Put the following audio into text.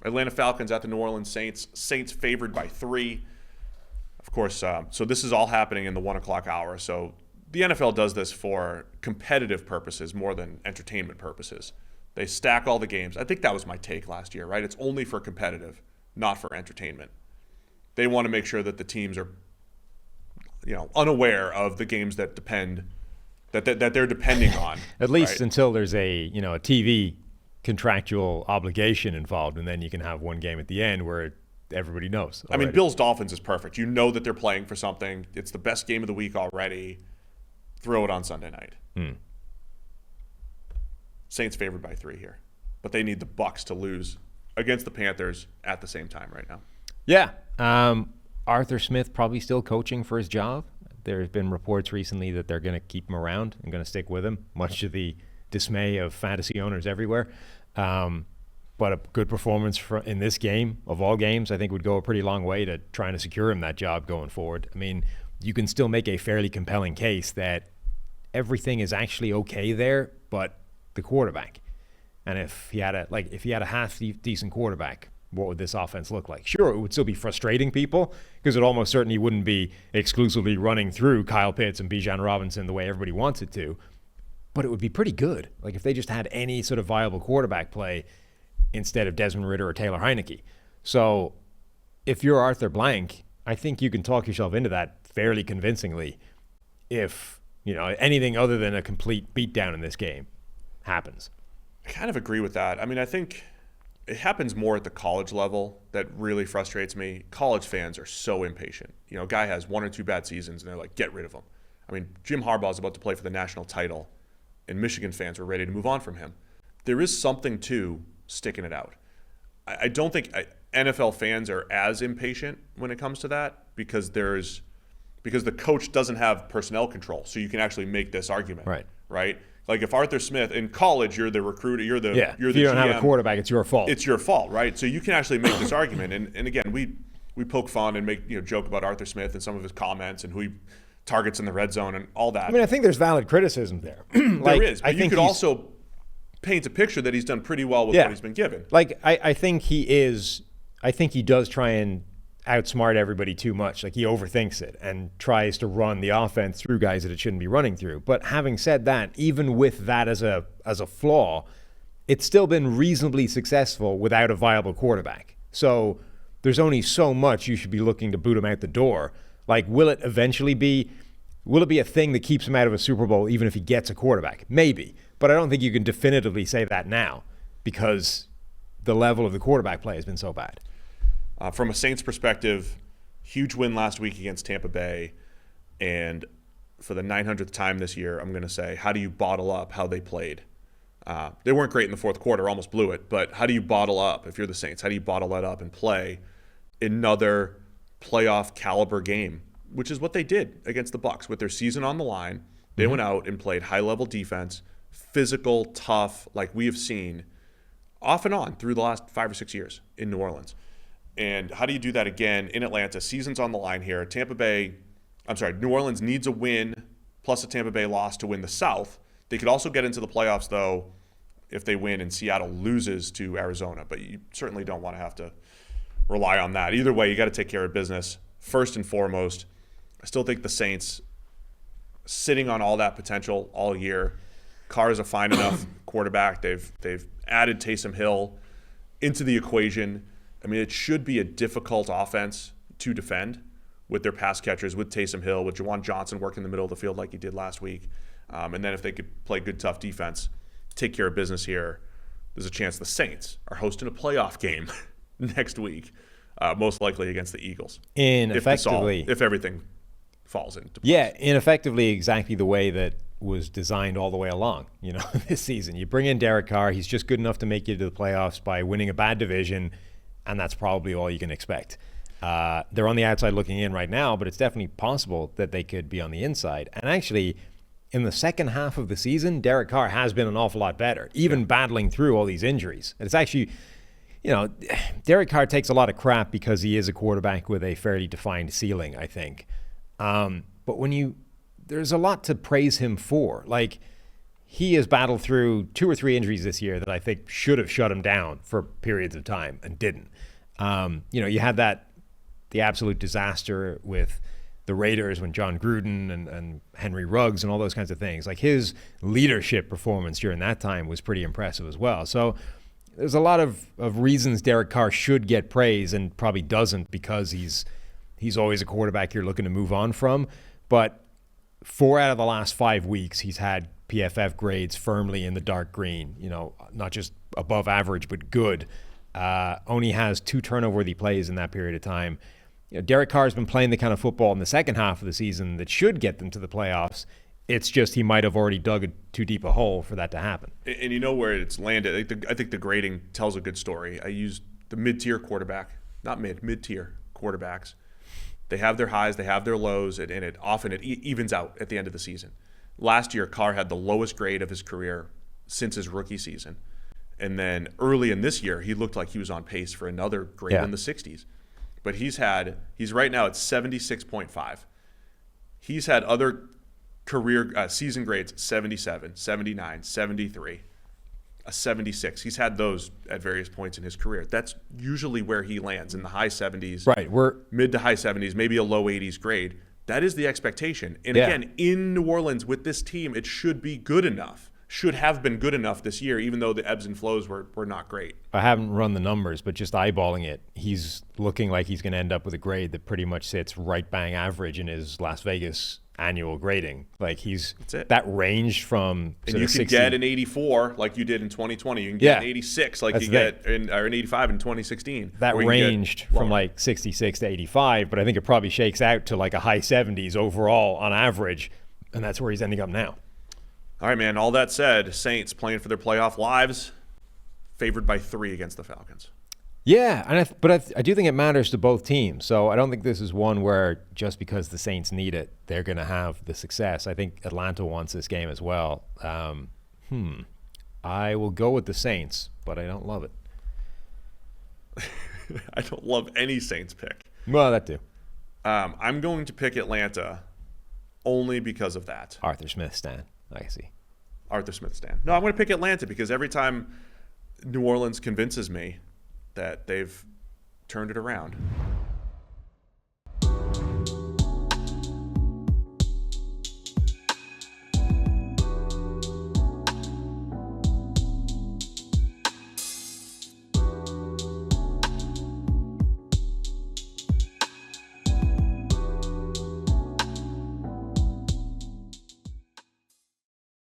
Atlanta Falcons at the New Orleans Saints. Saints favored by 3. Of course, so this is all happening in the 1 o'clock hour. So the NFL does this for competitive purposes more than entertainment purposes. They stack all the games. I think that was my take last year, right? It's only for competitive, not for entertainment. They want to make sure that the teams are, unaware of the games that they're depending on. At least right? Until there's a TV contractual obligation involved, and then you can have one game at the end where everybody knows already. I mean, Bills-Dolphins is perfect. You know that they're playing for something. It's the best game of the week already. Throw it on Sunday night. Saints favored by 3 here. But they need the Bucs to lose against the Panthers at the same time right now. Yeah. Arthur Smith probably still coaching for his job. There have been reports recently that they're going to keep him around and going to stick with him, much to the dismay of fantasy owners everywhere. But a good performance in this game, of all games, I think would go a pretty long way to trying to secure him that job going forward. I mean, you can still make a fairly compelling case that everything is actually okay there, but the quarterback. And if he had a half decent quarterback, what would this offense look like? Sure, it would still be frustrating people because it almost certainly wouldn't be exclusively running through Kyle Pitts and Bijan Robinson the way everybody wants it to, but it would be pretty good. Like if they just had any sort of viable quarterback play instead of Desmond Ridder or Taylor Heineke. So if you're Arthur Blank, I think you can talk yourself into that fairly convincingly if, anything other than a complete beatdown in this game happens. I kind of agree with that. I mean, I think it happens more at the college level that really frustrates me. College fans are so impatient. A guy has 1 or 2 bad seasons and they're like, get rid of him. I mean, Jim Harbaugh is about to play for the national title and Michigan fans are ready to move on from him. There is something to sticking it out. I don't think NFL fans are as impatient when it comes to that because the coach doesn't have personnel control. So you can actually make this argument. Right? Like if Arthur Smith in college, you're the recruiter, you're the if you don't GM, have a quarterback, it's your fault. It's your fault, right? So you can actually make this argument. And again, we poke fun and make joke about Arthur Smith and some of his comments and who he targets in the red zone and all that. I mean, I think there's valid criticism there. There is, but you could also paint a picture that he's done pretty well with what he's been given. Like I think he does try and outsmart everybody too much. Like he overthinks it and tries to run the offense through guys that it shouldn't be running through. But having said that, even with that as a flaw, it's still been reasonably successful without a viable quarterback. So there's only so much you should be looking to boot him out the door. Like, will it be a thing that keeps him out of a Super Bowl even if he gets a quarterback? Maybe. But I don't think you can definitively say that now because the level of the quarterback play has been so bad. From a Saints perspective, huge win last week against Tampa Bay. And for the 900th time this year, I'm going to say, how do you bottle up how they played? They weren't great in the fourth quarter, almost blew it. But how do you bottle up, if you're the Saints, how do you bottle that up and play another playoff caliber game, which is what they did against the Bucs with their season on the line. They went out and played high-level defense, physical, tough, like we have seen off and on through the last 5 or 6 years in New Orleans. And how do you do that again in Atlanta? Season's on the line here. New Orleans needs a win plus a Tampa Bay loss to win the South. They could also get into the playoffs, though, if they win and Seattle loses to Arizona. But you certainly don't want to have to rely on that. Either way, you got to take care of business first and foremost. I still think the Saints sitting on all that potential all year. Carr is a fine enough quarterback. They've added Taysom Hill into the equation. I mean, it should be a difficult offense to defend with their pass catchers, with Taysom Hill, with Juwan Johnson working in the middle of the field like he did last week. And then if they could play good, tough defense, take care of business here, there's a chance the Saints are hosting a playoff game next week, most likely against the Eagles. If everything falls into place. Yeah, ineffectively exactly the way that was designed all the way along, this season. You bring in Derek Carr, he's just good enough to make you to the playoffs by winning a bad division, and that's probably all you can expect. They're on the outside looking in right now, but it's definitely possible that they could be on the inside. And actually, in the second half of the season, Derek Carr has been an awful lot better, even battling through all these injuries. And it's actually, Derek Carr takes a lot of crap because he is a quarterback with a fairly defined ceiling, I think. But there's a lot to praise him for. Like, he has battled through 2 or 3 injuries this year that I think should have shut him down for periods of time and didn't. You had the absolute disaster with the Raiders when John Gruden and Henry Ruggs and all those kinds of things. Like, his leadership performance during that time was pretty impressive as well. So there's a lot of reasons Derek Carr should get praise and probably doesn't, because he's always a quarterback you're looking to move on from. But 4 out of the last 5 weeks, he's had PFF grades firmly in the dark green, not just above average, but good. Only has 2 turnover-worthy plays in that period of time. Derek Carr's been playing the kind of football in the second half of the season that should get them to the playoffs. It's just he might have already dug too deep a hole for that to happen. And you know where it's landed. I think the grading tells a good story. I used the mid-tier quarterback, not mid-tier quarterbacks. They have their highs, they have their lows, and it often evens out at the end of the season. Last year, Carr had the lowest grade of his career since his rookie season. And then early in this year, he looked like he was on pace for another grade in the 60s. But he's right now at 76.5. He's had other career season grades 77, 79, 73, a 76. He's had those at various points in his career. That's usually where he lands, in the high 70s. Right. We're mid to high 70s, maybe a low 80s grade. That is the expectation. And again, in New Orleans with this team, it should be good enough. Should have been good enough this year, even though the ebbs and flows were not great. I haven't run the numbers, but just eyeballing it, he's looking like he's going to end up with a grade that pretty much sits right bang average in his Las Vegas annual grading. Like, that range from and you can get an 84 like you did in 2020. You can get an 86 like you get or an 85 in 2016. That ranged from like 66 to 85, but I think it probably shakes out to like a high 70s overall on average, and that's where he's ending up now. All right, man. All that said, Saints playing for their playoff lives, favored by 3 against the Falcons. Yeah, but I do think it matters to both teams. So I don't think this is one where just because the Saints need it, they're going to have the success. I think Atlanta wants this game as well. I will go with the Saints, but I don't love it. I don't love any Saints pick. Well, that too. I'm going to pick Atlanta only because of that. Arthur Smith stan. I see. Arthur Smith stan. No, I'm going to pick Atlanta because every time New Orleans convinces me that they've turned it around,